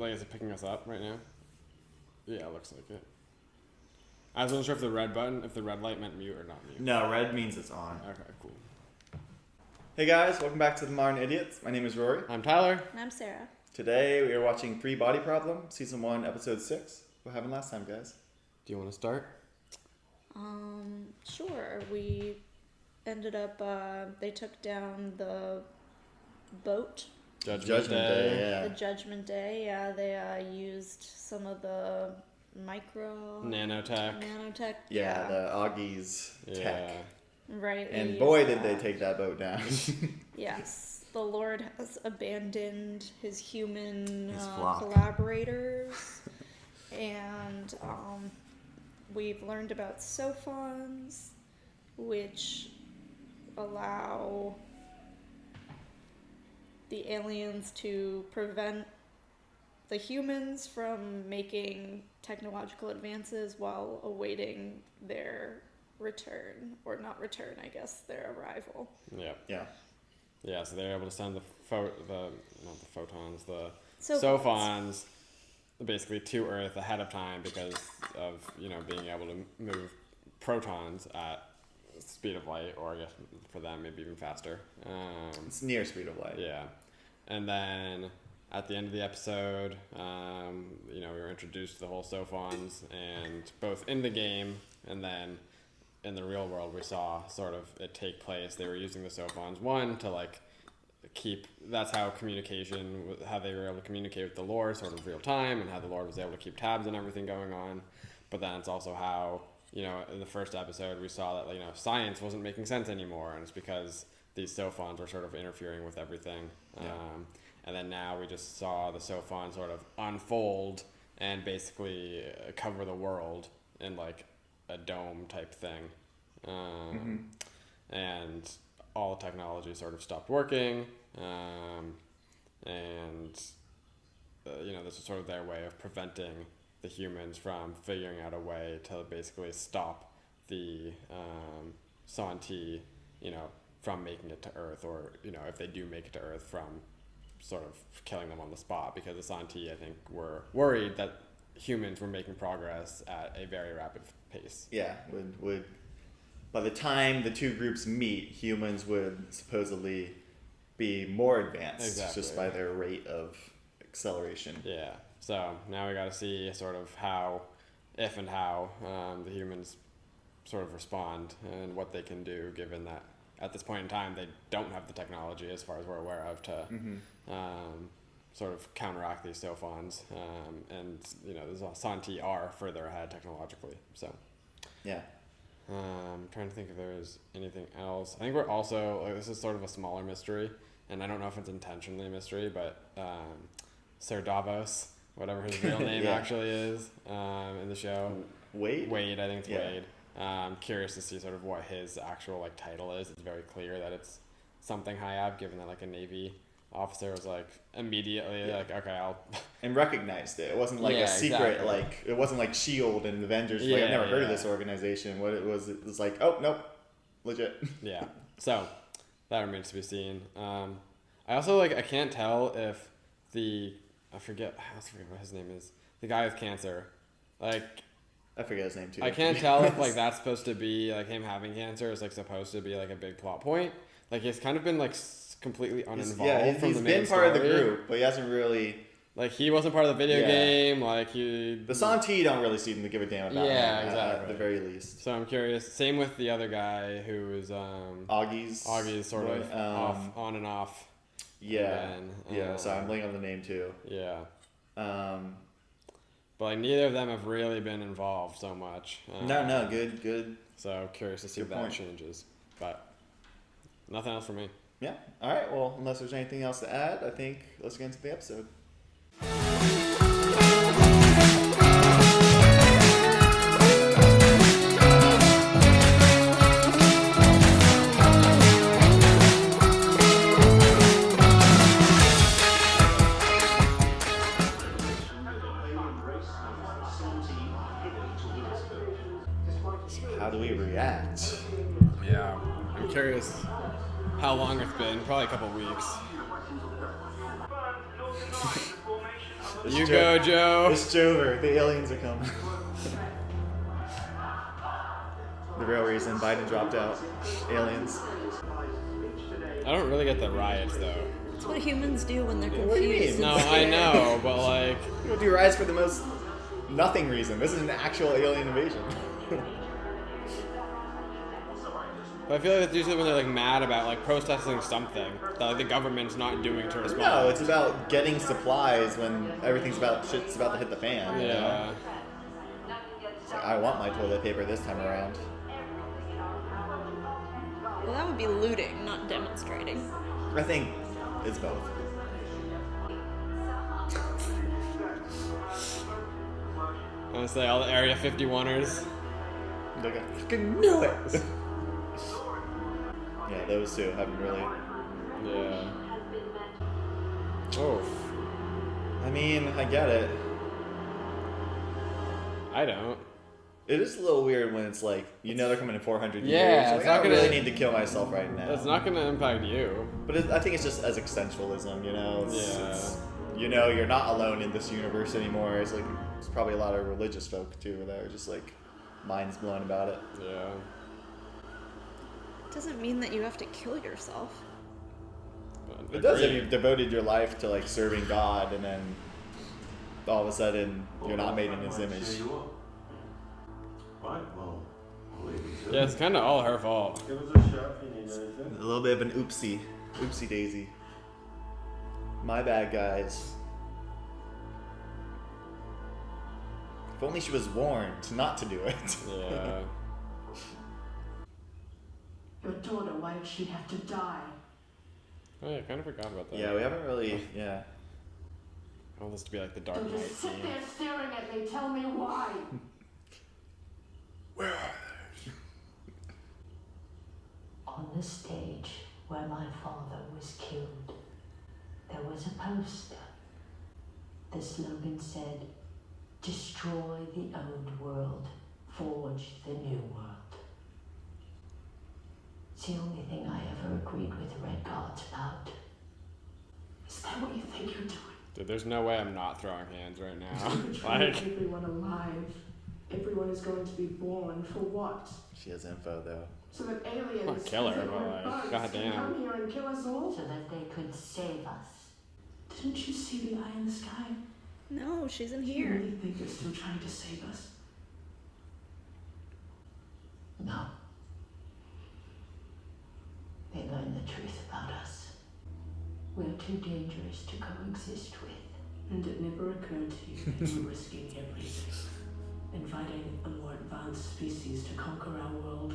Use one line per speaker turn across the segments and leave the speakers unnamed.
is it picking us up right now? Yeah, it looks like it. I wasn't sure if the red light meant mute or not mute.
No, red means it's on.
Okay, cool.
Hey guys, welcome back to The Modern Idiots. My name is Rory.
I'm Tyler.
And I'm Sarah.
Today we are watching Three Body Problem, Season 1, Episode 6. What happened last time, guys?
Do you want to start?
Sure. We ended up, they took down the boat.
Judgment Day, yeah.
The Judgment Day, yeah. They used some of the nanotech.
Yeah, the Augie's tech.
Right.
And boy, did they take that boat down.
Yes. The Lord has abandoned his human
flock.
collaborators. And we've learned about sophons, which allow the aliens to prevent the humans from making technological advances while awaiting their return, or not return, I guess, their arrival.
Yeah, so they're able to send the sophons basically to Earth ahead of time because of, being able to move protons at the speed of light, or I guess for them maybe even faster.
It's near speed of light.
Yeah. And then at the end of the episode, we were introduced to the whole sophons, and both in the game and then in the real world we saw sort of it take place. They were using the sophons, one, to that's how how they were able to communicate with the Lord sort of real time, and how the Lord was able to keep tabs on everything going on. But then it's also how, in the first episode we saw that, science wasn't making sense anymore, and it's because these sophons were sort of interfering with everything.
Yeah.
And then now we just saw the sophon sort of unfold and basically cover the world in a dome type thing. And all the technology sort of stopped working. This was sort of their way of preventing the humans from figuring out a way to basically stop the S1E6, from making it to Earth, or, if they do make it to Earth, from sort of killing them on the spot, because the S1E6, I think, were worried that humans were making progress at a very rapid pace.
Yeah, would by the time the two groups meet, humans would supposedly be more advanced, just by their rate of acceleration.
Yeah, so now we got to see sort of how the humans sort of respond and what they can do, given that at this point in time they don't have the technology, as far as we're aware of, to sort of counteract these sophons. And the S1E6 are further ahead technologically. So
yeah.
I'm trying to think if there's anything else. I think we're also, this is sort of a smaller mystery, and I don't know if it's intentionally a mystery, but Sir Davos, whatever his real name actually is, in the show. Wade, I think it's Wade. I'm curious to see sort of what his actual title is. It's very clear that it's something high up, given that a Navy officer was immediately okay, I'll
and recognized it. It wasn't a secret,
exactly.
It wasn't like S.H.I.E.L.D. and Avengers. I've never heard of this organization. What it was oh nope, legit.
Yeah. So that remains to be seen. I also I can't tell if I forget what his name is. The guy with cancer,
I forget his name too.
I can't tell if that's supposed to be him having cancer is supposed to be a big plot point. He's kind of been completely uninvolved from the main
been part of the group, but he hasn't really
he wasn't part of the video game.
The S1E6 don't really seem to give a damn about him,
exactly.
At the very least.
So I'm curious. Same with the other guy who is Augie's sort of on and off.
Yeah. So I'm blanking on the name too.
Yeah. But neither of them have really been involved so much.
No, good.
So curious to see if that changes. But nothing else for me.
Yeah. All right. Well, unless there's anything else to add, I think let's get into the episode. How do we react?
Yeah, I'm curious how long it's been. Probably a couple weeks. You go, Joe.
It's Jover. The aliens are coming. The real reason Biden dropped out. Aliens.
I don't really get the riots though.
That's what humans do when they're confused.
What do you mean?
No, I know, but like,
People do riots for the most nothing reason. This is an actual alien invasion.
but I feel like it's usually when they're like mad about like protesting something that like the government's not doing to respond.
No, it's about getting supplies when shit's about to hit the fan. You know? It's like, I want my toilet paper this time around.
Well, that would be looting, not demonstrating.
I think it's both.
I want to say all the Area 51ers.
Like, I fucking knew it! Yeah, those two haven't really.
Yeah. Oh.
I mean, I get it.
I don't.
It is a little weird when it's like, they're coming in 400 years.
Yeah,
Like,
it's
I
not
don't
gonna-
really need to kill myself right now.
It's not gonna impact you.
But I think it's just as existentialism,
Yeah.
It's, you're not alone in this universe anymore. It's like, there's probably a lot of religious folk too that are just like, minds blown about it.
Yeah.
It doesn't mean that you have to kill yourself.
It does if you've devoted your life to like serving God and then all of a sudden you're not made in His image.
Yeah, it's kind of all her fault.
Give us a shot if you need anything.
A little bit of an oopsie daisy. My bad, guys. If only she was warned not to do it.
Yeah.
Your daughter, why did she have to die?
Oh yeah, I kind of forgot about that.
Yeah, we haven't really. Yeah.
I want this to be like the Dark
Don't
Knight
just sit
scene.
there staring at me. Tell me why.
Where are
On the stage where my father was killed, there was a poster. The slogan said, "Destroy the old world, forge the new world." It's the only thing I ever agreed with the Red Guards about.
Is that what you think you're doing?
Dude, there's no way I'm not throwing hands right now.
Betraying
like,
everyone alive. Everyone is going to be born for what?
She has info though.
So that aliens
Not kill her,
as if
but,
we're
like,
bugs,
goddamn.
can come here and kill us all?
So that they could save us.
Didn't you see the eye in the sky?
No, she's in
Do you
here.
really think they're still trying to save us?
No. They learned the truth about us. We're too dangerous to coexist with.
And it never occurred to you that you were risking everything. Inviting a more advanced species to conquer our world.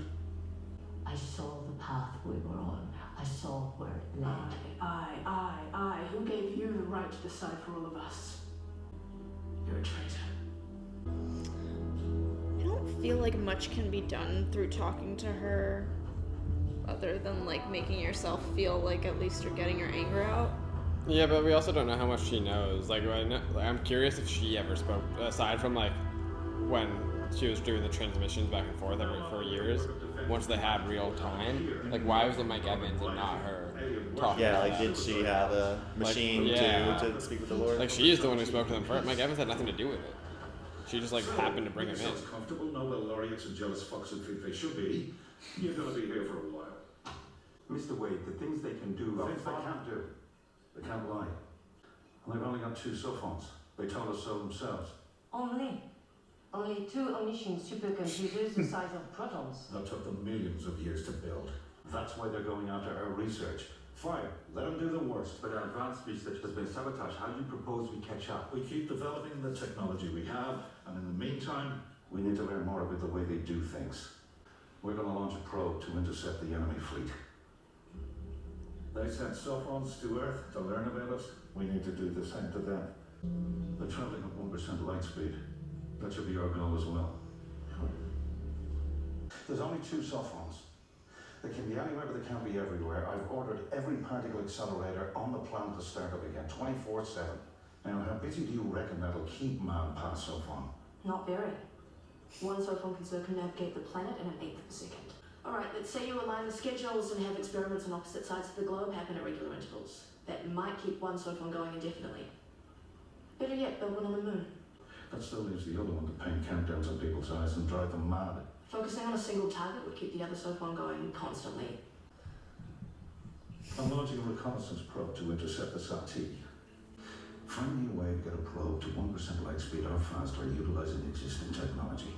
I saw the path we were on. I saw where it led.
I. Who gave you the right to decide for all of us? You're a traitor.
I don't feel like much can be done through talking to her other than like making yourself feel like at least you're getting your anger out.
yeah, but we also don't know how much she knows. Like, I'm curious if she ever spoke, aside from like when she was doing the transmissions back and forth every 4 years. Once they had real time, like why was it Mike Evans and not her talking?
Yeah,
about
like
that?
did she have a machine
yeah.
to speak with the Lord?
Like she's the one who spoke to them first. Mike Evans had nothing to do with it. She just like happened to bring him in.
Comfortable, Nobel laureates and jealous fucks who think they should be. You're gonna be here for a while.
Mr. Wade, the things they can do.
Things they can't do. They can't lie. And they've only got 2 cell phones. They told us so themselves.
Only 2 omniscient supercomputers the size of protons.
That took them millions of years to build. That's why they're going after our research. Fine, let them do the worst.
But our advanced research has been sabotaged. How do you propose we catch up?
We keep developing the technology we have, and in the meantime, we need to learn more about the way they do things. We're going to launch a probe to intercept the enemy fleet. They sent cell phones to Earth to learn about us. We need to do the same to them. They're traveling at 1% light speed. That should be our goal as well. There's only 2 cell phones. They can be anywhere, but they can't be everywhere. I've ordered every particle accelerator on the planet to start up again, 24/7. Now, how busy do you reckon that'll keep man past so far?
Not very. One cell phone can circumnavigate the planet in an eighth of a second. Alright, let's say you align the schedules and have experiments on opposite sides of the globe happen at regular intervals. That might keep one cell phone going indefinitely. Better yet, build one on the moon.
That still leaves the other one to paint countdowns on people's eyes and drive them mad.
Focusing on a single target would keep the other Sophon going constantly.
I'm launching a reconnaissance probe to intercept the Sati. Find me a way to get a probe to 1% light speed or faster utilizing existing technology.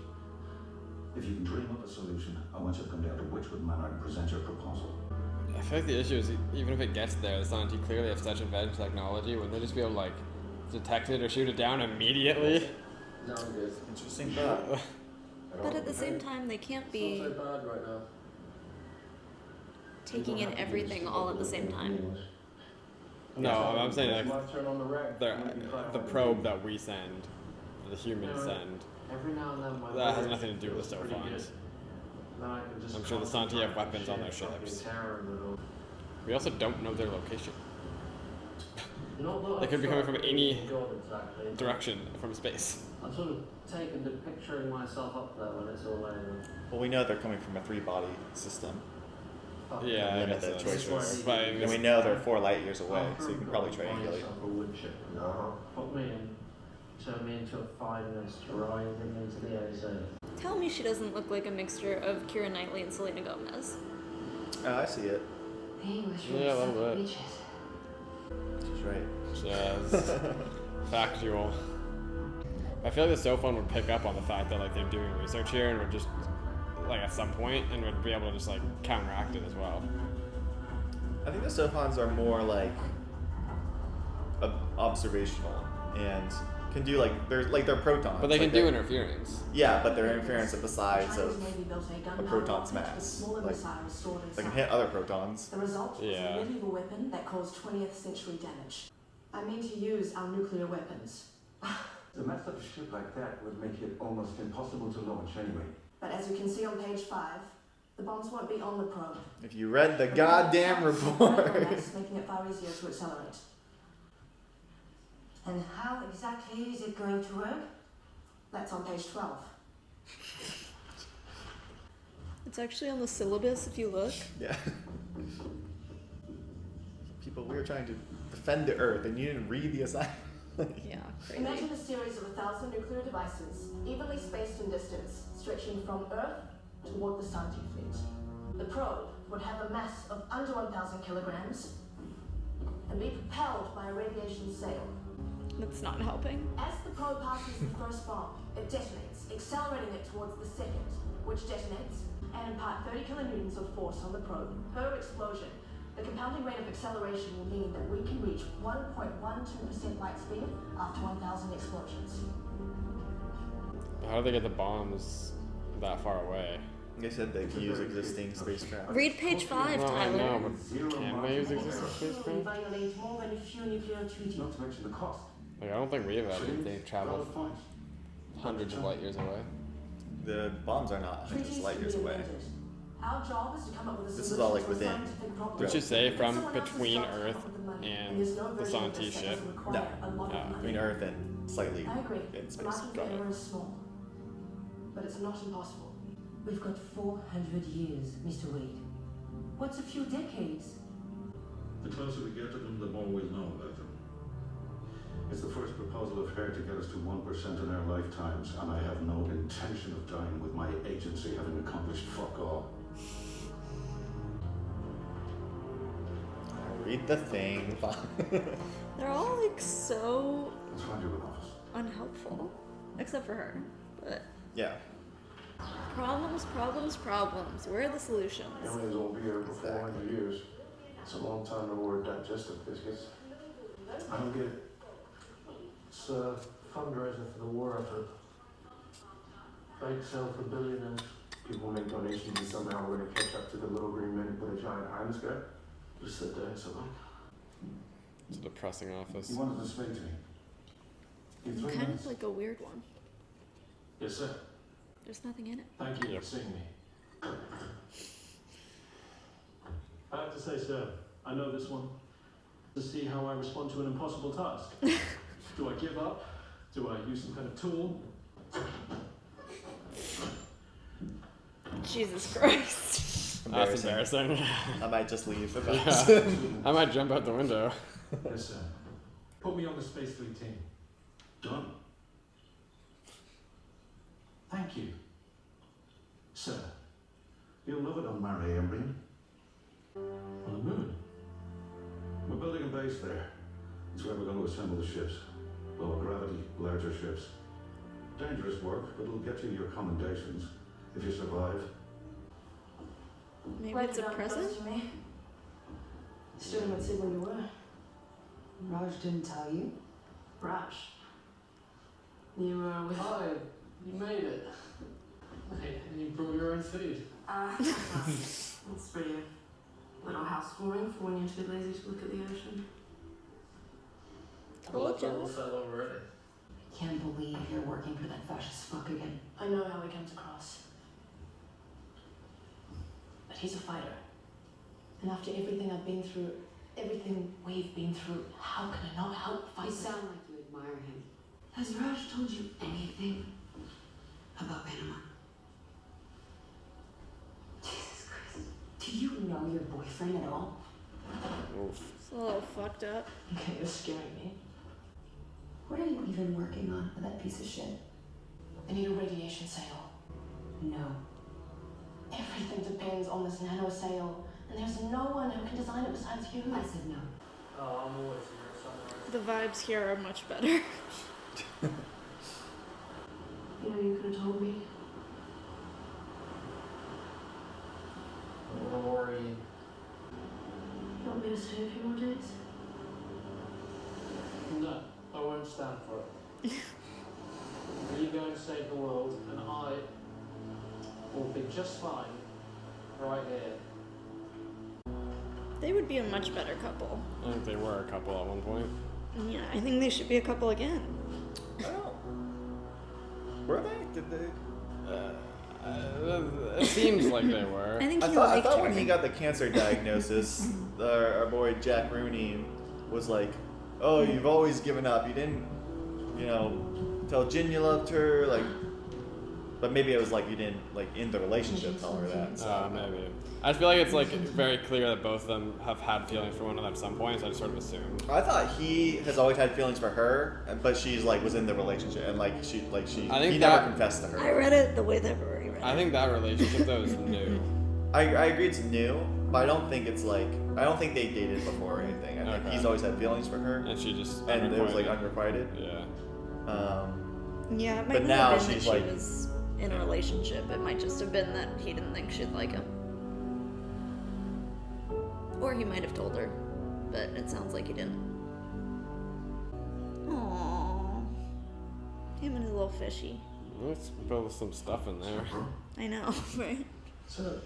If you can dream up a solution, I want you to come down to Witchwood Manor and present your proposal.
I feel like the issue is even if it gets there, the Santi clearly have such advanced technology. Wouldn't they just be able to like detect it or shoot it down immediately?
No, I'm good.
Interesting thought.
But at the same time, they can't be
It's not so bad right now.
taking in everything all at the same time.
No, I'm saying
It's my
like
turn on the rack.
the probe that we send, the humans send,
Every now and then my
that has
voice
nothing to do with the
is pretty
Sophons.
good. Then I can just
I'm sure the Santi have weapons on their
fucking
ships.
terror in the middle.
We also don't know their location.
Not that
They could be coming from any
God exactly.
direction from space.
I'm sort of taken to picturing myself up there when it's all over.
Well, we know they're coming from a 3-body system.
Fuck
Yeah, I
Limit
guess
the
that's
choices.
true. But I
And
guess-
we know they're 4 light years away, so you can probably triangulate.
A wood chip. Put me in. Turn me into a fineness, driving into the ozone.
Tell me she doesn't look like a mixture of Keira Knightley and Selena Gomez.
Oh, I see it.
The English
Yeah, a little
were
bit.
witches.
She's right.
Just factual. I feel like the Sophon would pick up on the fact that like they're doing research here and would just like at some point and would be able to just like counteract it as well.
I think the Sophons are more like observational and can do like they're protons.
But they can
like
do
they're-
interference.
Yeah, but they're interference at the size
China's
of
Navy built a gunpowder
proton's
rocket with
mass.
smaller
Like,
missiles stored
they can
inside.
hit other protons.
The result was
Yeah.
a medieval weapon that caused 20th century damage. I mean to use our nuclear weapons.
The mass of a ship like that would make it almost impossible to launch anyway.
But as you can see on page 5, the bombs won't be on the probe.
If you read the
The
goddamn
probe itself
report.
will mass, making it far easier to accelerate.
And how exactly is it going to work?
That's on page 12.
It's actually on the syllabus if you look.
Yeah. People, we were trying to defend the Earth, and you didn't read the assignment.
Yeah, crazy.
Imagine a series of 1,000 nuclear devices, evenly spaced in distance, stretching from Earth toward the Santi fleet. The probe would have a mass of under 1,000 kilograms and be propelled by a radiation sail.
That's not helping.
As the probe passes the first bomb, it detonates, accelerating it towards the second, which detonates and impart 30 kilonewtons of force on the probe per explosion. The compounding rate of acceleration will mean that we can reach 1.12% light speed after 1,000 explosions.
How do they get the bombs that far away?
They said they can use existing spacecraft.
Read page 5,
No, I know,
Tyler.
but can they use existing
We
spacecraft?
violate more than a few nuclear treaties.
Not to mention the cost.
Like I don't think we have anything
Valid
travel
point.
hundreds of light years away.
The bombs are not hundreds
Treaties
of light
can
years
be
away.
invented. Our job is to come up with a
This is
solution
all, like,
to a
within.
scientific problem.
Did you say
But
from
someone else's
between
job to come
Earth
up with the money,
and
there's no
the
version of
Santi
this that
ship?
doesn't require a lot
Yeah,
of money.
Between Earth and slightly
I agree.
in
The
space.
market for
Got it.
error is small, but it's not impossible.
We've got 400 years, Mr. Wade. What's a few decades?
The closer we get to them, the more we'll know about them. It's the first proposal of her to get us to 1% in our lifetimes, and I have no intention of dying with my agency having accomplished fuck all.
Read the thing.
They're all like so
Let's find you an office.
unhelpful. Except for her. But
Yeah.
problems, problems, problems. Where are the solutions?
Aliens won't be here for 400 years. It's a long time to order digestive biscuits. I don't get it. It's a fundraiser for the war effort. Bake sale for billionaires. People make donations and somehow we're gonna catch up to the little green men who put a giant eye in the sky. Just sit there and so long.
It's a depressing office.
You wanted to speak to me. In 3
Kind
minutes?
of like a weird one.
Yes, sir.
There's nothing in it.
Thank you
Yep.
for seeing me. I have to say, sir, I know this one. To see how I respond to an impossible task. Do I give up? Do I use some kind of tool?
Jesus Christ.
That's embarrassing.
I might just leave.
Yeah. I might jump out the window.
Yes, sir. Put me on the Space Fleet team.
Done. Thank you. Sir, you'll love it on Mare Imbrium. On the moon. We're building a base there. It's where we're going to assemble the ships. Lower gravity, larger ships. Dangerous work, but it'll get you your commendations if you survive.
Maybe it's a present?
Still haven't said where you were.
Raj didn't tell you?
Raj. You were with...
Hi, you made it. Hey, and you brought your own food.
It's for you. Little house warming for when you're too lazy to look at the ocean.
Told you.
Fell already.
Can't believe you're working for that fascist fuck again.
I know how he comes across. But he's a fighter. And after everything I've been through, everything we've been through, how can I not help fight?
You sound like you admire him. Has Raj told you anything about Panama? Jesus Christ. Do you know your boyfriend at all?
It's a little fucked up.
Okay, you're scaring me.
What are you even working on with that piece of shit?
I need a radiation sail.
No.
Everything depends on this nano sail, and there's no one who can design it besides you.
I said no.
Oh, I'm always here somewhere.
The vibes here are much better.
You know, you could have told me.
Rory.
You want me to stay a few more days?
No, I won't stand for it. You go and save the world, and I will be just fine right here.
They would be a much better couple.
I think they were a couple at one point.
Yeah, I think they should be a couple again.
Oh. Were they? Did they?
It seems like they were.
I think
I
he
thought
liked her.
when he got the cancer diagnosis, our boy Jack Rooney was like, "Oh, you've always given up. You didn't, tell Jin you loved her, like." But maybe it was like you didn't, like, in the relationship, tell her that. So.
Maybe. I feel like it's like very clear that both of them have had feelings for one another at some point, so I just sort of assumed.
I thought he has always had feelings for her, but she's like was in the relationship, and he never confessed to her.
I read it the way that Rory read it.
I think that relationship though is new.
I agree it's new, but I don't think it's like I don't think they dated before or anything. I think he's always had feelings for her,
And she just
and it was like unrequited.
Yeah.
Yeah, it might
But
not
now
have been that
she's
she
like
was in a relationship. It might just have been that he didn't think she'd like him. Or he might have told her, but it sounds like he didn't. Aww. Him and his little fishy.
Let's build some stuff in there.
I know, right?
So,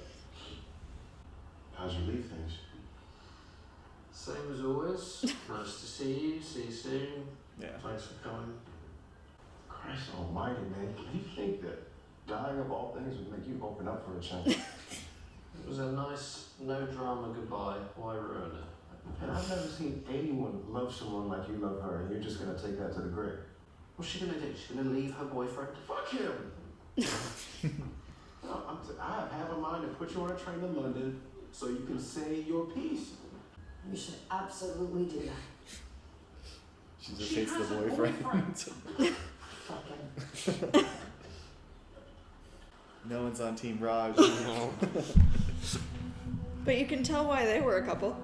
How'd you leave things?
same as always. Nice to see you. See you soon.
Yeah.
Thanks for coming.
Christ almighty, man. Do you think that dying of all things would make you open up for a change?
It was a nice, no drama goodbye. Why ruin it?
And I've never seen anyone love someone like you love her, and you're just gonna take that to the grave.
What's she gonna do? She's gonna leave her boyfriend?
Fuck him! No, I have a mind to put you on a train to London so you can say your piece.
You should absolutely do that.
she just hates the boyfriend.
Fucking.
No one's on Team Raj.
No.
But you can tell why they were a couple.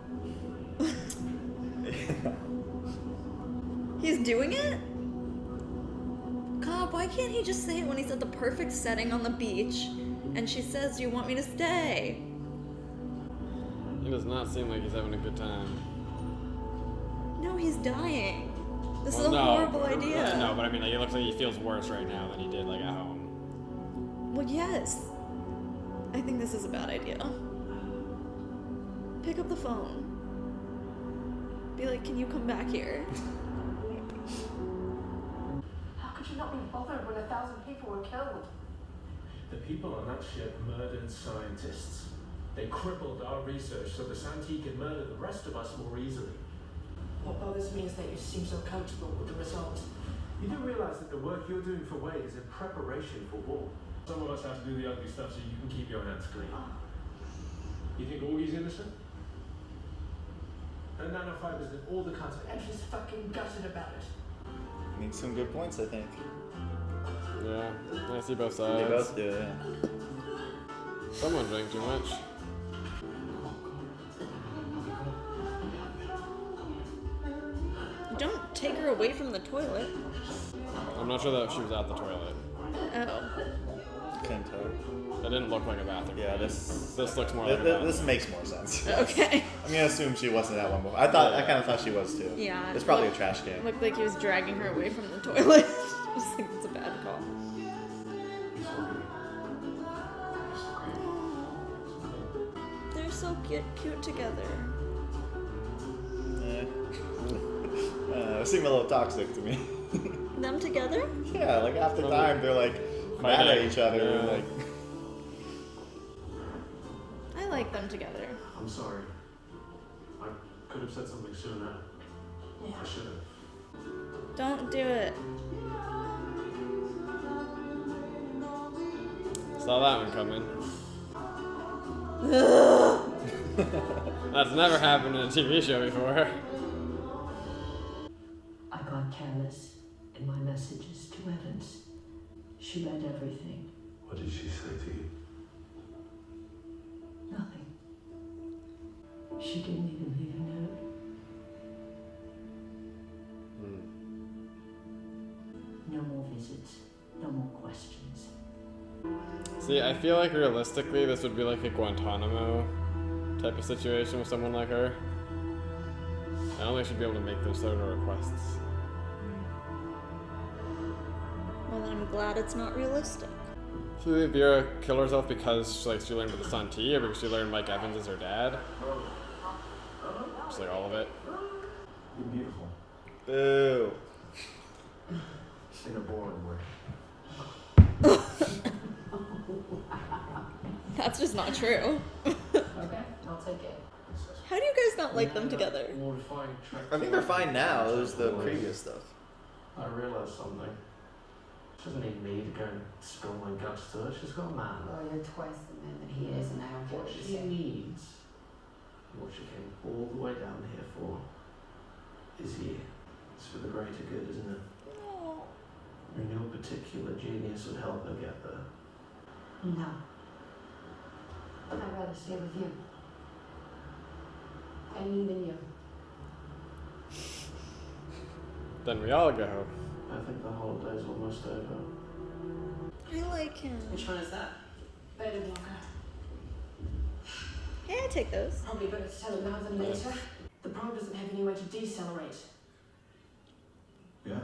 He's doing it? God, why can't he just say it when he's at the perfect setting on the beach and she says, "You want me to stay?"
He does not seem like he's having a good time.
No, he's dying. This is a
no,
horrible idea.
No, but I mean, like, it looks like he feels worse right now than he did, like, at home.
Well, yes. I think this is a bad idea. Pick up the phone. Be like, "Can you come back here?"
How could you not be bothered when 1,000 people were killed?
The people on that ship murdered scientists. They crippled our research so the Santee can murder the rest of us more easily.
What bothers me is that you seem so comfortable with the result.
You do realize that the work you're doing for Wade is in preparation for war. Some of us have to do the ugly stuff so you can keep your hands clean. You think Augie's innocent? Her nanofibers did all the cutting.
And she's fucking gutted about it.
Makes some good points, I think.
Yeah, I see both sides.
They both do, yeah.
Someone drank too much.
Don't take her away from the toilet.
I'm not sure that she was at the toilet.
Oh.
Couldn't tell.
It didn't look like a bathroom.
Yeah, this
looks more like a bathroom.
this makes more sense.
Okay.
I'm gonna assume she wasn't at one before. I kind of thought she was too.
Yeah.
It's probably a trash can.
Looked like he was dragging her away from the toilet. I was like, it's a bad call. They're so cute together.
It seemed a little toxic to me.
Them together?
Yeah, like half the time they're like mad at each other.
Yeah.
Like,
I like them together.
I'm sorry. I could have said something sooner.
Yeah.
I should have.
Don't do it.
Saw that one coming. That's never happened in a TV show before.
I got careless in my messages to Evans. She read everything.
What did she say to you?
Nothing. She didn't even leave a note. No more visits. No more questions.
See, I feel like realistically this would be like a Guantanamo type of situation with someone like her. I don't think she'd be able to make those sort of requests.
Well, then I'm glad it's not realistic.
So did Vera kill herself because she learned about the Santee, or because she learned Mike Evans is her dad? Just like all of it.
You're beautiful.
boo.
In a boring way.
That's just not true.
Okay, I'll take it.
How do you guys not like them together?
More refined track.
I think they're fine now. It was the previous stuff.
I realised something. She doesn't need me to go and spill my guts to her. She's got a man.
Oh, you're twice the man that he is now.
What she needs, what she came all the way down here for, is you. It's for the greater good, isn't it?
No.
And your particular genius would help her get there.
No.
I'd rather stay with you. And even you.
Then we all go.
I think the holiday's almost over.
I like him.
Which one is that? Beta blocker.
Hey, I take those.
Probably better to tell him now than later. The probe doesn't have any way to decelerate.
Yeah?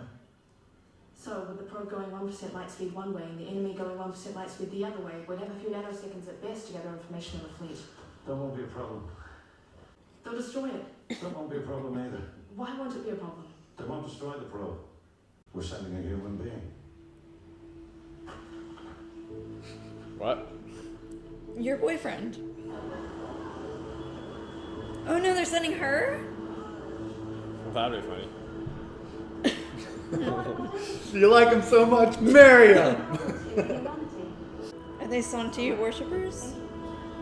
So, with the probe going 1% light speed one way and the enemy going 1% light speed the other way, we'd have a few nanoseconds at best to gather information of the fleet.
That won't be a problem.
They'll destroy it.
That won't be a problem either.
Why won't it be a problem?
They won't destroy the probe. We're sending a human being.
What?
Your boyfriend. Oh no, they're sending her?
That'd be funny.
You like him so much, marry him!
Are they Santee worshippers?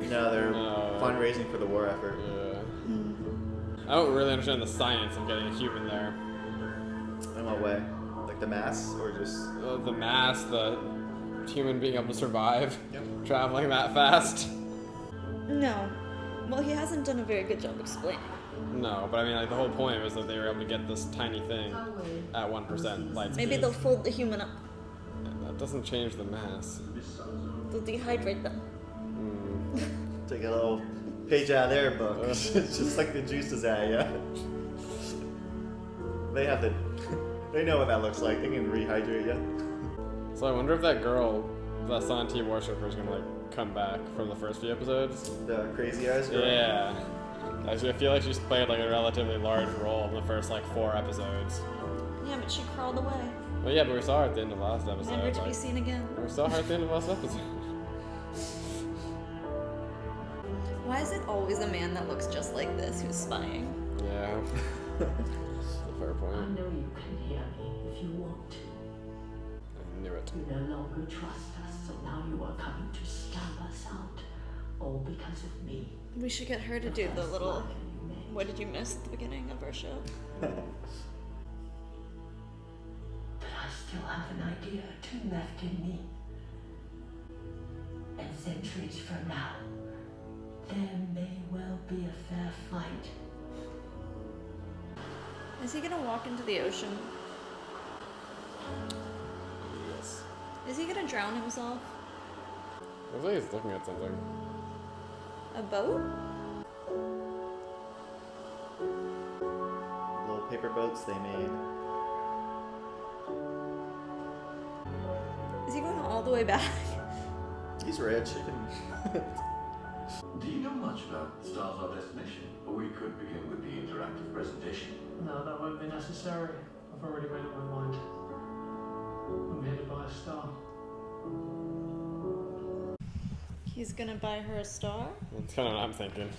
No, they're
No.
fundraising for the war effort.
Yeah. I don't really understand the science of getting a human there.
In what way? Like the mass, or just?
The mass, the human being able to survive,
Yep.
traveling that fast.
No. Well, he hasn't done a very good job explaining.
No, but I mean, like, the whole point was that they were able to get this tiny thing at 1% light speed.
Maybe they'll fold the human up.
That doesn't change the mass.
They'll dehydrate them.
Take a little page out of their book. It's just like the juices at ya. They have the. They know what that looks like. They can rehydrate ya.
So I wonder if that girl, that Santee worshipper, is gonna like come back from the first few episodes.
The crazy eyes girl.
Yeah. Actually, I feel like she's played like a relatively large role in the first like 4 episodes.
Yeah, but she crawled away.
Well, yeah, but we saw her at the end of last episode.
Never to be
like-
seen again.
We saw her at the end of last episode.
Why is it always a man that looks just like this who's spying?
Yeah. That's a fair
I
point.
know you can hear me if you want.
I knew it.
You no longer trust us, so now you are coming to stamp us out. All because of me.
We should get her to do the
First
little.
liar you made.
What did you miss at the beginning of our show?
still have an idea or two left in me. And centuries from now, there may well be a fair fight.
Is he gonna walk into the ocean?
Yes.
Is he gonna drown himself?
Looks like he's looking at something.
A boat?
Little paper boats they made.
Is he going all the way back?
He's rich. He can.
Do you know much about Stars Our Destination? Or we could begin with the interactive presentation.
No, that won't be necessary. I've already made up my mind. I'm here to buy a star.
He's gonna buy her a star?
That's kind of what I'm thinking.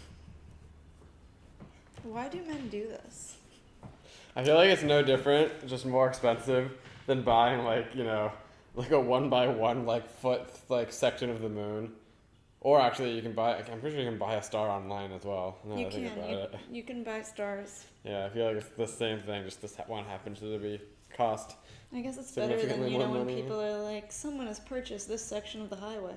Why do men do this?
I feel like it's no different, just more expensive than buying like a 1x1 like foot like section of the moon. Or actually, you can buy. I'm pretty sure you can buy a star online as well. Now
You
that I think
can.
about it.
You can buy stars.
Yeah, I feel like it's the same thing. Just this one happens to be cost.
I guess it's better than,
Significantly
you know,
more
when
money.
people are like, someone has purchased this section of the highway.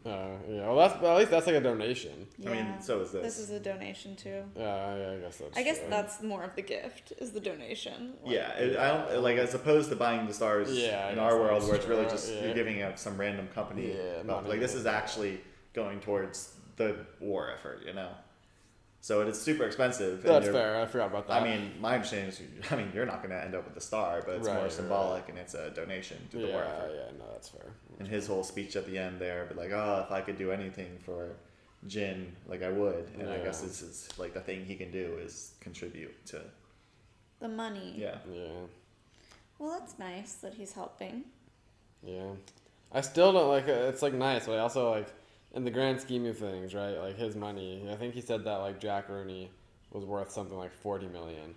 Yeah. Well, at least that's like a donation.
Yeah.
I mean, so is this.
This is a donation too.
Yeah, I guess that's.
I guess
true.
that's more of the gift, is the donation. Like,
Yeah, I don't like as opposed to buying the stars
Yeah, I
in
guess
our world
that's
where it's really
true,
just
yeah.
you're giving up some random company.
Yeah,
but,
money.
like this is actually going towards the war effort, you know. So it's super expensive. and
That's
you're-
fair. I forgot about that.
I mean, my understanding is, you're not going to end up with the star, but it's more
Right,
symbolic and it's a donation to the war effort.
Yeah, no, that's fair.
And his whole speech at the end there, but like, oh, if I could do anything for Jin, like I would. And I guess
Yeah.
this is like the thing he can do is contribute to.
the money.
Yeah.
Yeah,
Well, that's nice that he's helping.
yeah. I still don't like it. It's like nice, but I also like in the grand scheme of things, right? Like his money. I think he said that like Jack Rooney was worth something like 40 million.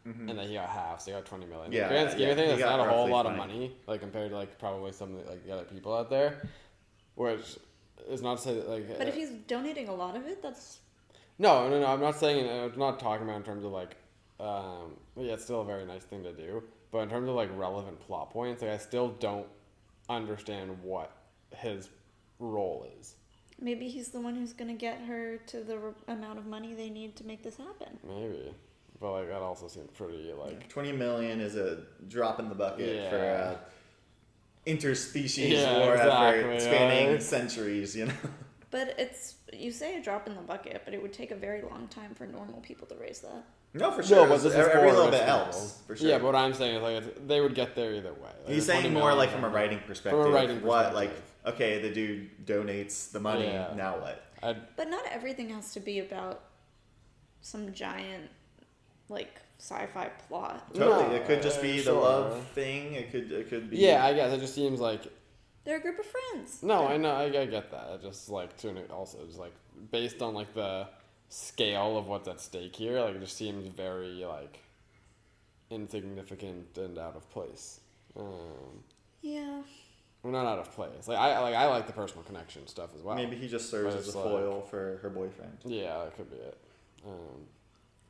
Mm-hmm.
And then he got half, so he got 20 million.
Yeah,
In the grand scheme
yeah,
of things,
he
that's
got
not a whole
roughly
lot of
20.
money, like compared to like probably some of the, like the other people out there. Which is not to say that like.
But if he's donating a lot of it, that's...
No. I'm not saying. I'm not talking about in terms of like. Yeah, it's still a very nice thing to do. But in terms of like relevant plot points, like I still don't understand what his role is.
Maybe he's the one who's going to get her to the amount of money they need to make this happen.
Maybe, but like that also seems pretty like.
20 million is a drop in the bucket
Yeah.
for interspecies
Yeah,
war effort
exactly,
spanning
yeah.
centuries, you know.
But it's... You say a drop in the bucket, but it would take a very long time for normal people to raise that.
No, for sure.
No, but this is
every
for
little
rich
bit
people.
helps, for sure.
Yeah, but what I'm saying is like they would get there either way. Like,
He's
20
saying more
million
like from a
dollars.
writing perspective.
writing
What, like,
perspective.
okay, the dude donates the money,
Yeah.
now what?
But not everything has to be about some giant, like, sci-fi plot.
Totally,
No,
it could just be the
sure.
love thing. It could be.
Yeah, I guess it just seems like.
They're a group of friends.
No, I know, I get that. It just like to also just like based on like the scale of what's at stake here, like it just seems very like insignificant and out of place.
Yeah.
Well, not out of place. I like the personal connection stuff as well.
Maybe he just serves
But
as a
it's like-
foil for her boyfriend.
Yeah, that could be it.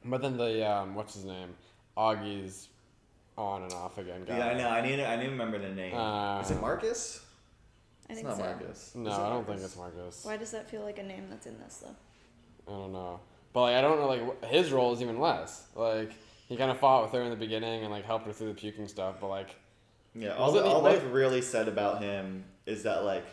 But then the what's his name, Augie's on and off again guy.
Yeah, I know. I need to remember the name. Is it Marcus?
I
It's
think
not
so.
Marcus.
No,
Is it
I don't think
Marcus?
it's Marcus.
Why does that feel like a name that's in this, though?
I don't know. But like I don't know like his role is even less. Like he kind of fought with her in the beginning and like helped her through the puking stuff, but like
Yeah, all
Wasn't he-
all
what-
they've really said about him is that like,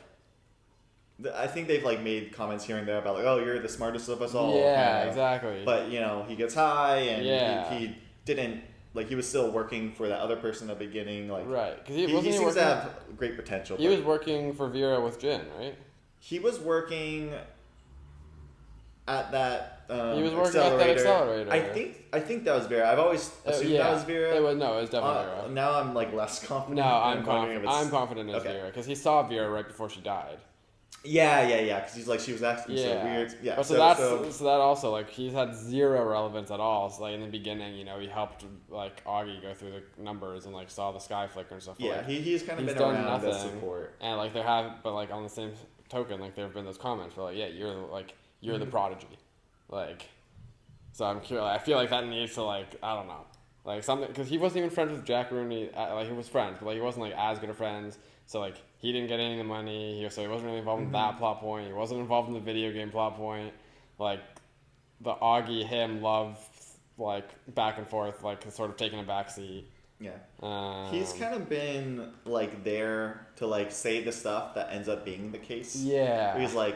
I think they've like made comments here and there about like, oh, you're the smartest of us all.
yeah,
kind of.
exactly.
But you know, he gets high and
Yeah.
he didn't like he was still working for that other person at the beginning. Like
right, because
he
wasn't
seems
working,
to have great potential.
He
but
was working for Vera with Jin, right?
he was working at that.
He was working at that accelerator.
I think that was Vera. I've always assumed that was Vera.
It was no, it was definitely Vera.
Now I'm like less confident.
No, I'm
and wondering
confident.
if it's-
I'm confident it's
okay.
Vera because he saw Vera right before she died.
Yeah. Because he's like she was acting
Yeah,
so weird. Yeah.
But so that also like he's had zero relevance at all. So like in the beginning, you know, he helped like Augie go through the numbers and like saw the sky flicker and stuff. But,
yeah,
like,
he's kind of
he's
been
done
around as
nothing.
support.
And like but like on the same token, like there have been those comments where like, yeah, you're
Mm-hmm.
the prodigy, like. So I'm curious. I feel like that needs to like I don't know. like something, because he wasn't even friends with Jack Rooney. Like he was friends, but like he wasn't like as good of friends. So like he didn't get any of the money. So he wasn't really involved in that plot point. He wasn't involved in the video game plot point. Like the Augie him love like back and forth, like sort of taking a backseat.
Yeah. He's kind of been like there to like say the stuff that ends up being the case.
Yeah.
Where he's like,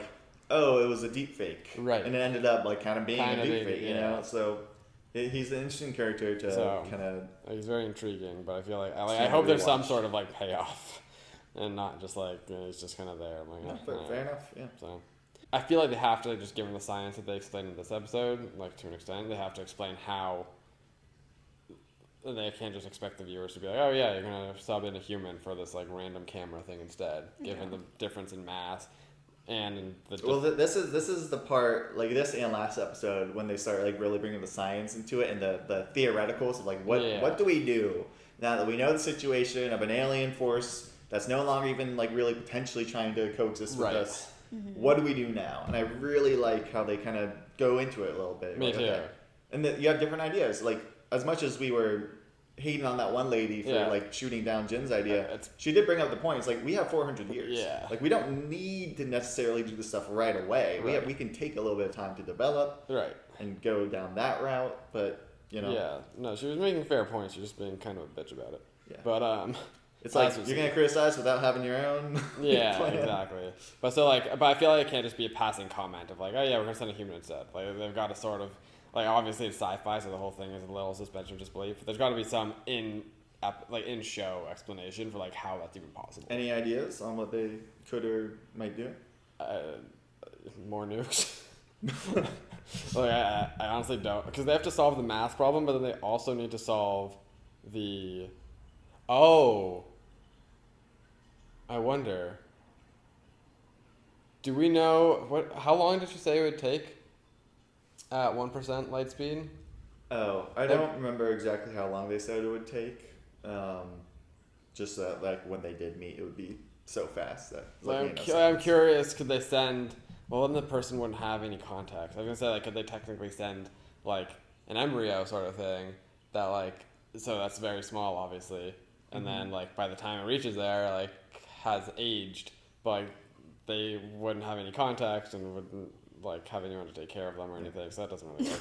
oh, it was a deep fake.
Right.
And it ended up like kind of being a deep fake, you know? So he's an interesting character to kind of...
He's very intriguing, but I feel like I hope there's some sort of like payoff and not just like, you know, he's just kind of there. I'm like,
fair enough, yeah.
So I feel like they have to, just given the science that they explained in this episode, like to an extent, they have to explain how... They can't just expect the viewers to be like, oh yeah, you're gonna sub in a human for this like random camera thing instead, given the difference in mass and the.
This is the part, like this and last episode, when they start like really bringing the science into it and the theoreticals of like what do we do now that we know the situation of an alien force that's no longer even like really potentially trying to coexist with us. What do we do now? And I really like how they kind of go into it a little bit.
Me too.
Okay. And you have different ideas, like. As much as we were hating on that one lady for like shooting down Jin's idea, she did bring up the point. It's like we have 400 years.
Yeah.
Like we don't need to necessarily do this stuff right away.
Right.
We can take a little bit of time to develop.
Right.
And go down that route, but you know.
Yeah. No, she was making fair points. She was just being kind of a bitch about it. Yeah. But
it's like you're gonna criticize without having your own.
Yeah,
plan.
exactly. But I feel like it can't just be a passing comment of like, oh yeah, we're gonna send a human instead. Like they've got to sort of. Like, obviously it's sci-fi, so the whole thing is a little suspension of disbelief. But there's got to be some in-show explanation for, like, how that's even possible.
Any ideas on what they could or might do?
More nukes. Like, I honestly don't. Because they have to solve the math problem, but then they also need to solve the... Oh! I wonder. Do we know... How long did you say it would take? At 1% light speed?
Oh, I don't remember exactly how long they said it would take. Just that, like, when they did meet, it would be so fast that...
I'm curious, could they send... Well, then the person wouldn't have any context. I was going to say, like, could they technically send, like, an embryo sort of thing that, like... So that's very small, obviously. And then, like, by the time it reaches there, like, has aged. But, like, they wouldn't have any context and wouldn't... like have anyone to take care of them or anything, so that doesn't really work.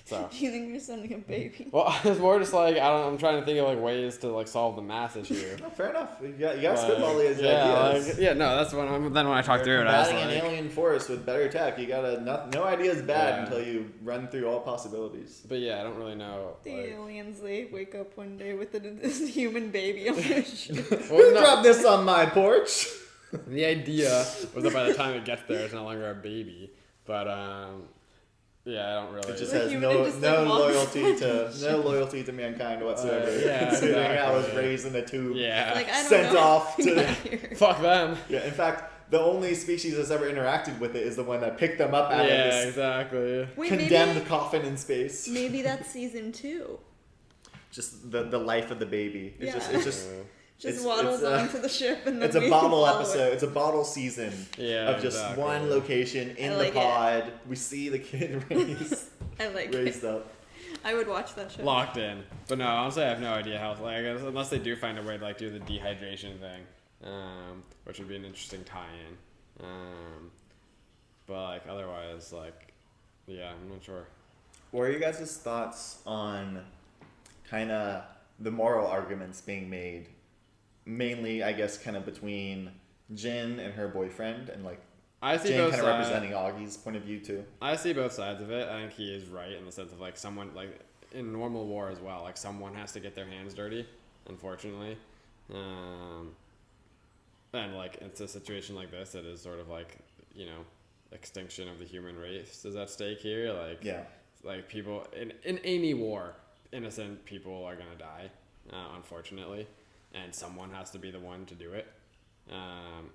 So
do you think you're sending a baby?
Well, it's more just like I'm trying to think of like ways to like solve the mass issue.
No, fair enough. You got spitball these ideas.
That's when then when I talk through it, I was
like, an alien force with better tech. You gotta no idea is bad until you run through all possibilities.
But yeah, I don't really know.
The aliens, they wake up one day with this human baby on their ship.
Who dropped this on my porch?
The idea was that by the time it gets there, it's no longer a baby. But yeah, I don't really.
It just has no loyalty to mankind whatsoever. Considering I was raised in a tube,
like,
sent off to
fuck them.
Yeah, in fact, the only species that's ever interacted with it is the one that picked them up out of this
exactly.
condemned coffin in space.
Maybe that's season 2.
Just the life of the baby. It's
waddles onto the ship and then
it's a bottle episode. It's a bottle season of just one location in the pod. We see the kid raised up.
I would watch that show.
Locked in. But no, honestly, I have no idea how. Like, unless they do find a way to like do the dehydration thing, which would be an interesting tie-in. But like otherwise, like, yeah, I'm not sure.
What are you guys' thoughts on kind of the moral arguments being made? Mainly, I guess, kind of between Jin and her boyfriend, and like Jin kind of representing Augie's point of view too.
I see both sides of it. I think he is right in the sense of like someone like in normal war as well. Like someone has to get their hands dirty, unfortunately, and like it's a situation like this that is sort of like extinction of the human race is at stake here. Like like people in any war, innocent people are gonna die, unfortunately. And someone has to be the one to do it.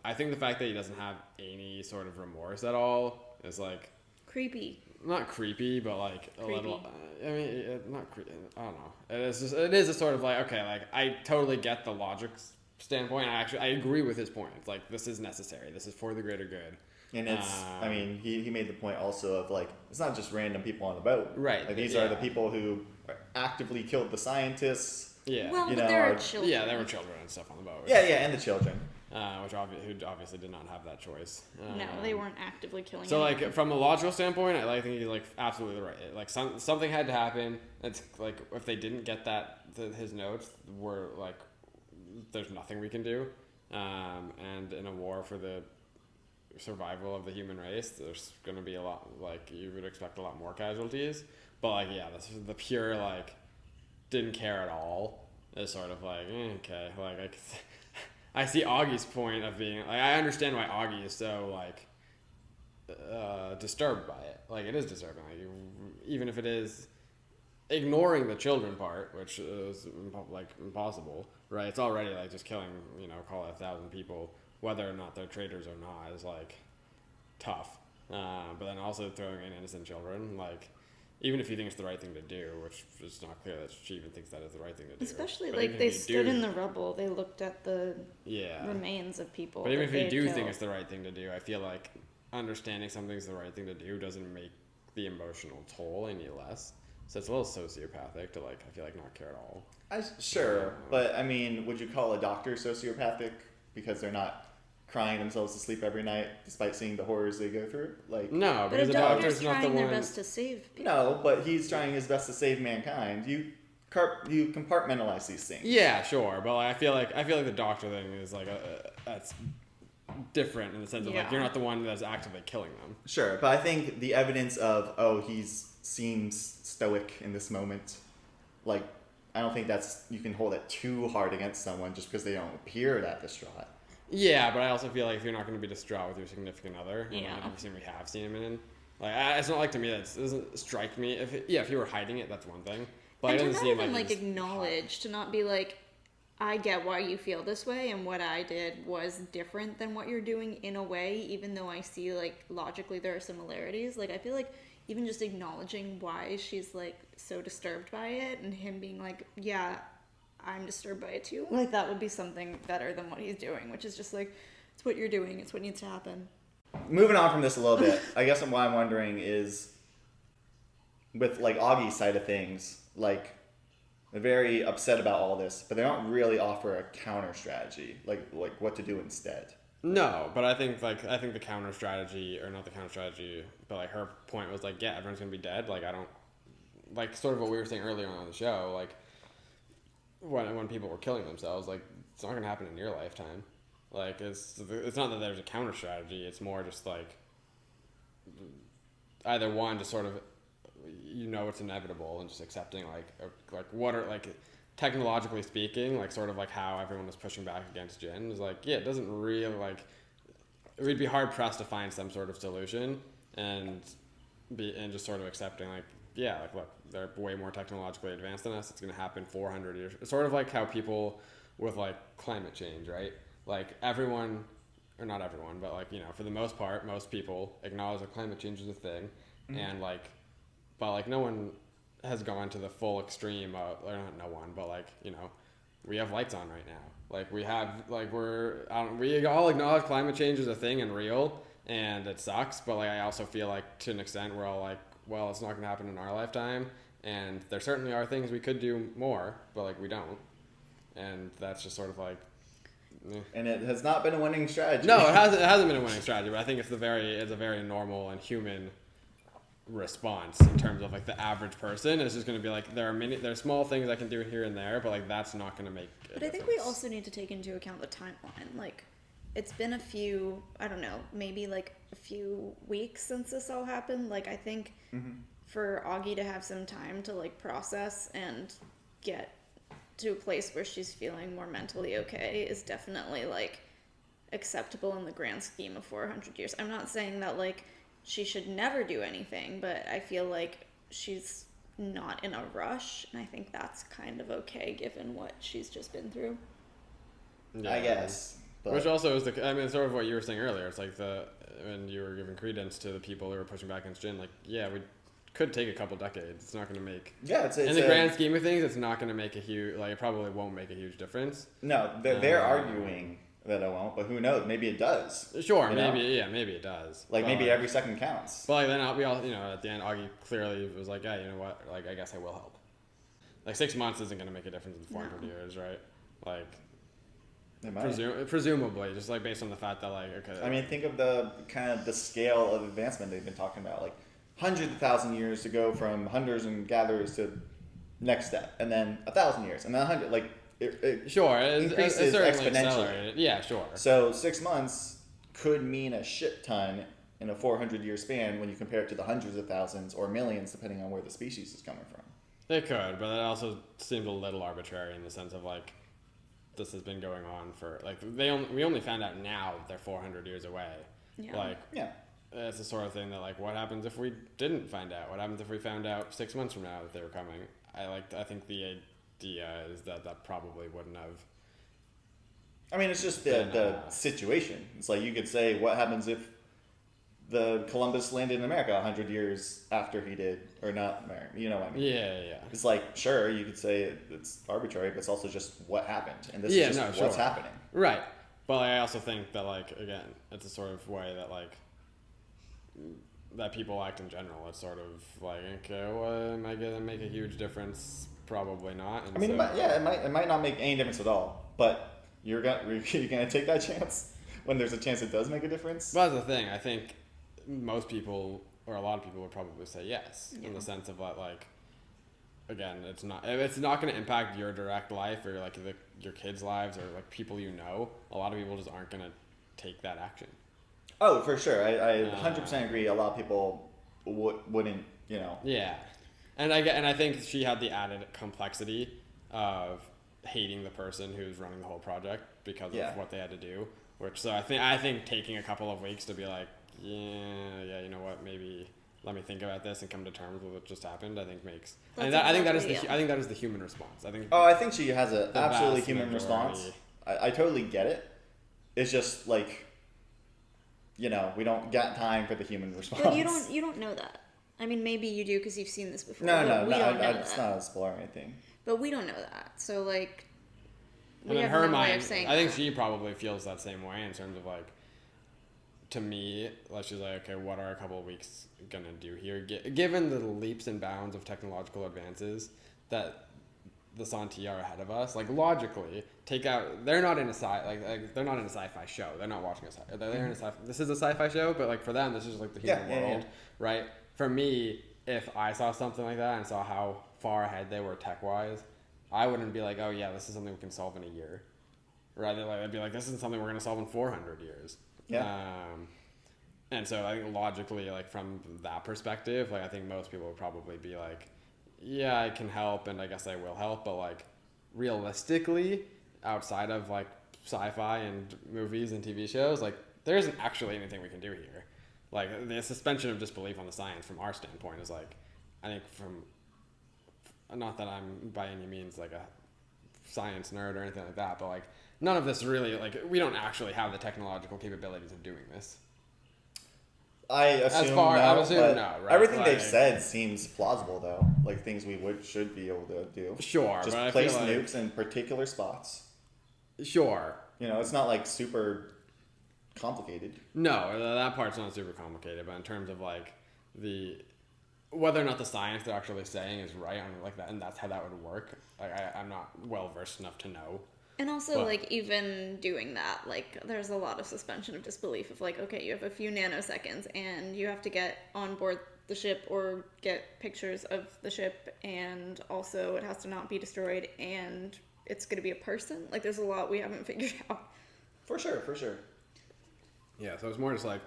I think the fact that he doesn't have any sort of remorse at all is like
creepy.
Not creepy, but like a little. I mean, not creepy. I don't know. It is a sort of like, okay, like I totally get the logic standpoint. I agree with his point. It's like this is necessary. This is for the greater good.
And it's, I mean, he made the point also of like, it's not just random people on the boat.
Right.
Like these are the people who actively killed the scientists.
Yeah.
Well,
you
but
know,
there are children.
Yeah, there were children and stuff on the boat.
Yeah, and the children.
Who obviously did not have that choice.
No, they weren't actively killing.
So
anyone.
like from a logical standpoint, I think he's like absolutely right. Like something had to happen. It's like if they didn't get his notes, we're like, there's nothing we can do. And in a war for the survival of the human race, there's going to be a lot, like you would expect a lot more casualties. But like, yeah, this is the pure like didn't care at all is sort of like okay, like I see Augie's point of being like, I understand why Augie is so like disturbed by it. Like it is disturbing, like even if it is ignoring the children part, which is like impossible, right? It's already like just killing, call it 1,000 people, whether or not they're traitors or not, is like tough. But then also throwing in innocent children, like even if you think it's the right thing to do, which is not clear that she even thinks that is the right thing to do.
Especially
but
like they stood in the rubble, they looked at the remains of people.
But even if you do
killed.
think it's the right thing to do, I feel like understanding something's the right thing to do doesn't make the emotional toll any less. So it's a little sociopathic to like, I feel like not care at all.
Sure, but I mean, would you call a doctor sociopathic because they're not crying themselves to sleep every night despite seeing the horrors they go through? Like
no,
but
because
a
the doctor's
doctor's
not the
trying
one.
their best to save people.
No, but he's trying his best to save mankind. You compartmentalize these things.
Yeah, sure, but like, I feel like the doctor thing is like that's different in the sense of like you're not the one that's actively killing them.
Sure, but I think the evidence of he seems stoic in this moment, like I don't think you can hold it too hard against someone just because they don't appear that distraught.
Yeah, but I also feel like if you're not going to be distraught with your significant other, and every scene we have seen him in, like it's not like to me that doesn't strike me. If you were hiding it, that's one thing. But
and
it doesn't
to not
seem
even
like
acknowledge, to not be like, I get why you feel this way, and what I did was different than what you're doing in a way, even though I see like logically there are similarities. Like I feel like even just acknowledging why she's like so disturbed by it, and him being like, yeah, I'm disturbed by it too. Like that would be something better than what he's doing, which is just like, it's what you're doing, it's what needs to happen.
Moving on from this a little bit, I guess what I'm wondering is, with like Augie's side of things, like they're very upset about all this, but they don't really offer a counter strategy, like what to do instead.
No, but I think the counter strategy, or not the counter strategy, but like her point was like, yeah, everyone's gonna be dead. Like I don't, like sort of what we were saying earlier on the show, like when people were killing themselves, like it's not gonna happen in your lifetime. Like it's not that there's a counter strategy. It's more just like either one, just sort of it's inevitable and just accepting like what are like technologically speaking, like sort of like how everyone was pushing back against Jin is like, yeah, it doesn't really like we'd be hard pressed to find some sort of solution and just sort of accepting like, yeah, like look, they're way more technologically advanced than us. It's going to happen 400 years. It's sort of like how people with like climate change, right? Like everyone, or not everyone, but like, for the most part, most people acknowledge that climate change is a thing. Mm-hmm. And like, but like no one has gone to the full extreme of, or not no one, but like, we have lights on right now. Like we have, like we all acknowledge climate change is a thing and real and it sucks. But like, I also feel like to an extent we're all like, well, it's not going to happen in our lifetime. And there certainly are things we could do more, but like we don't. And that's just sort of like,
And it has not been a winning strategy.
No, it hasn't been a winning strategy, but I think it's a very normal and human response in terms of like the average person is just going to be like, there are small things I can do here and there, but like that's not going to make a difference.
I think we also need to take into account the timeline. Like it's been a few, I don't know, maybe like a few weeks since this all happened. Like I think for Augie to have some time to like process and get to a place where she's feeling more mentally okay is definitely like acceptable in the grand scheme of 400 years. I'm not saying that like she should never do anything, but I feel like she's not in a rush, and I think that's kind of okay given what she's just been through.
Yeah, I guess. But
which also is sort of what you were saying earlier. It's like when you were giving credence to the people who were pushing back against Jin, like, yeah, we could take a couple decades. It's not going to make...
Yeah, it's
in the grand scheme of things, it's not going to make a huge... Like, it probably won't make a huge difference.
No, they're arguing that it won't, but who knows? Maybe it does.
Sure,
you know?
maybe it does.
Like,
But,
maybe every second counts.
But like then we all, at the end, Augie clearly was like, yeah, you know what? Like, I guess I will help. Like 6 months isn't going to make a difference in 400 years, right? Like,
It might.
presumably, just like based on the fact that like, okay.
I mean, think of the kind of the scale of advancement they've been talking about. Like, hundreds of thousand years to go from hunters and gatherers to next step, and then 1,000 years, and then 100. Like, it
sure,
increases
it's certainly
exponentially.
accelerated. Yeah, sure.
So 6 months could mean a shit ton in a 400-year span when you compare it to the hundreds of thousands or millions, depending on where the species is coming from.
It could, but it also seems a little arbitrary in the sense of like, this has been going on for like we only found out now that they're 400 years away.
Yeah.
Like,
Yeah.
it's the sort of thing that like, what happens if we didn't find out? What happens if we found out 6 months from now that they were coming? I think the idea is that probably wouldn't have.
I mean, it's just the situation. It's like you could say, what happens if the Columbus landed in America 100 years after he did, or not America? You know what I mean?
Yeah.
It's like, sure, you could say it's arbitrary, but it's also just what happened, and this
Yeah,
is just
no,
what's
sure.
happening.
Right. But I also think that like, again, it's a sort of way that like that people act in general. It's sort of like, okay, well, am I gonna make a huge difference? Probably not. And
I mean,
so,
it might not make any difference at all, but you're gonna take that chance when there's a chance it does make a difference.
But that's the thing. I think most people, or a lot of people, would probably say yes, in the sense of that, like, again, it's not going to impact your direct life or like your kids' lives or like people you know. A lot of people just aren't going to take that action.
Oh, for sure. I 100% agree. A lot of people wouldn't,
Yeah, and I think she had the added complexity of hating the person who's running the whole project because of what they had to do. So I think taking a couple of weeks to be like, yeah, you know what, maybe let me think about this and come to terms with what just happened. I think makes. I think that is the human response. I think
she has an absolutely human response. I totally get it. It's just like, we don't got time for the human response.
But you don't know that. I mean, maybe you do because you've seen this before.
No,
It's
not a spoiler or anything.
But we don't know that. So like,
and in her mind, I think she probably feels that same way in terms of like, to me, like she's like, okay, what are a couple of weeks gonna do here? Given the leaps and bounds of technological advances that the Santi are ahead of us, like logically, they're not in a they're not in a sci-fi show. They're not watching they're in a sci-fi. This is a sci-fi show, but like for them, this is like the human world, right? For me, if I saw something like that and saw how far ahead they were tech-wise, I wouldn't be like, oh yeah, this is something we can solve in a year. Rather, like I'd be like, this isn't something we're gonna solve in 400 years.
Yeah.
And so I think logically, like from that perspective, like I think most people would probably be like, yeah, I can help and I guess I will help, but like realistically, outside of like sci-fi and movies and TV shows, like there isn't actually anything we can do here. Like the suspension of disbelief on the science from our standpoint is like, I think not that I'm by any means like a science nerd or anything like that, but like none of this really, like we don't actually have the technological capabilities of doing this.
I assume no, right? Everything they've said seems plausible, though. Like things we should be able to do.
Sure,
just
but
place nukes in particular spots.
Sure.
It's not like super complicated.
No, that part's not super complicated. But in terms of like whether or not the science they're actually saying is right on like that, and that's how that would work. Like I'm not well versed enough to know.
And also, like, even doing that, like, there's a lot of suspension of disbelief of, like, okay, you have a few nanoseconds, and you have to get on board the ship or get pictures of the ship, and also it has to not be destroyed, and it's going to be a person. Like, there's a lot we haven't figured out.
For sure.
Yeah, so it's more just like,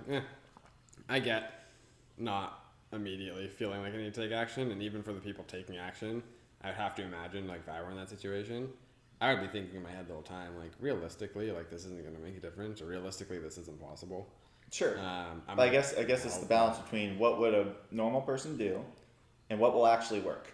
I get not immediately feeling like I need to take action, and even for the people taking action, I would have to imagine, like, if I were in that situation, I would be thinking in my head the whole time, like, realistically, like, this isn't going to make a difference, or realistically, this isn't possible.
Sure. But I guess it's the balance between what would a normal person do and what will actually work.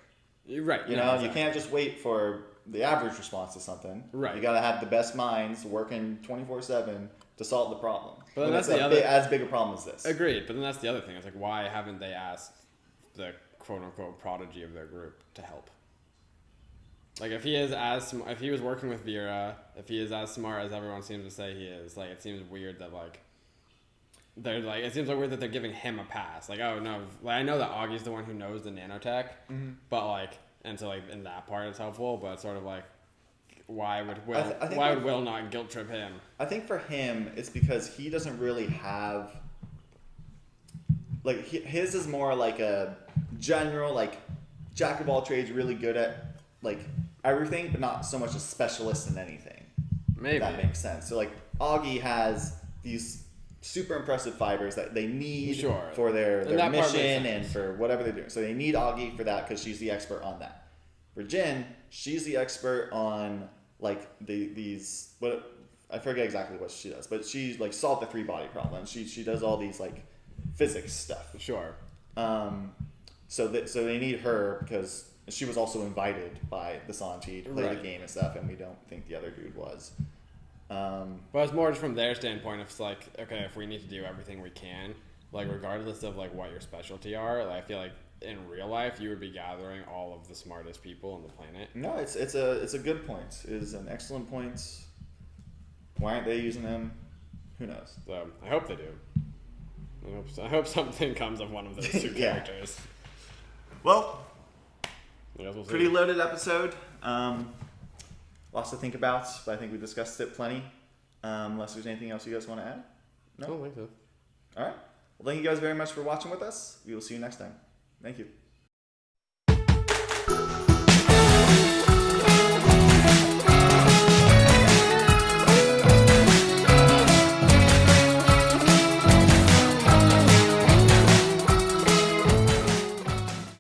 Right.
Exactly. You can't just wait for the average response to something.
Right.
You got to have the best minds working 24/7 to solve the problem.
But then that's
as big a problem as this.
Agreed. But then that's the other thing. It's like, why haven't they asked the quote-unquote prodigy of their group to help? Like if he is if he was working with Vera, if he is as smart as everyone seems to say he is, like it seems weird that like they're like it seems like weird that they're giving him a pass. Like oh no, like I know that Augie's the one who knows the nanotech, but like and so like in that part it's helpful, but it's sort of like why would Will not guilt trip him?
I think for him it's because he doesn't really have like his is more like a general like jack of all trades, really good at like everything, but not so much a specialist in anything.
Maybe
that makes sense. So like Augie has these super impressive fibers that they need for their mission and for whatever they're doing. So they need Augie for that because she's the expert on that. For Jin, she's the expert on like these what I forget exactly what she does, but she like solved the 3-body problem. She does all these like physics stuff.
Sure.
So they need her because she was also invited by the Sanji to play the game and stuff, and we don't think the other dude was.
But it's more just from their standpoint. It's like, okay, if we need to do everything we can, like regardless of like what your specialty are, like, I feel like in real life you would be gathering all of the smartest people on the planet.
No, it's a good point. It is an excellent point. Why aren't they using them? Who knows?
So I hope they do. I hope something comes of one of those two characters.
Well,
we'll
pretty loaded episode. Lots to think about, but I think we discussed it plenty. Unless there's anything else you guys want to add? No?
I don't think so.
All right. Well, thank you guys very much for watching with us. We will see you next time. Thank you.